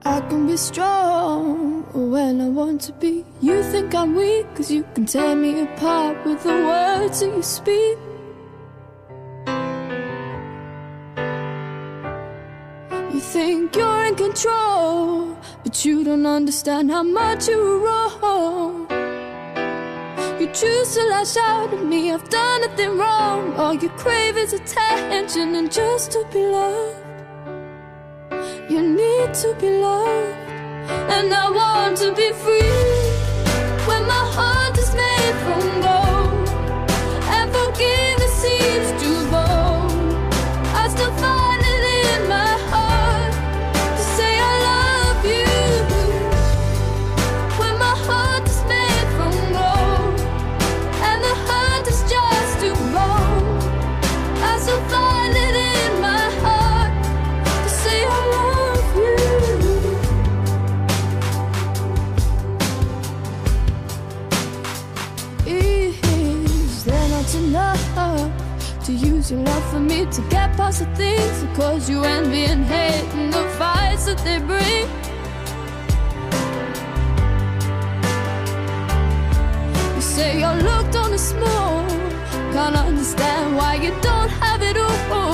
I can be strong when I want to be. You think I'm weak cause you can tear me apart with the words that you speak. You think you're in control, but you don't understand how much you were wrong. You choose to lash out at me, I've done nothing wrong. All you crave is attention and just to be loved. You need to be loved, and I want to be free. When my heart is made from gold and forgiveness seems too bold, I still find it in my heart to say I love you. When my heart is made from gold and the hurt is just too bold, I still find it in my heart to say I love you. Is there not enough to use your love for me to get past the things that cause you envy and hate and the fights that they bring? You say your look don't is small, can't understand why you don't have it all.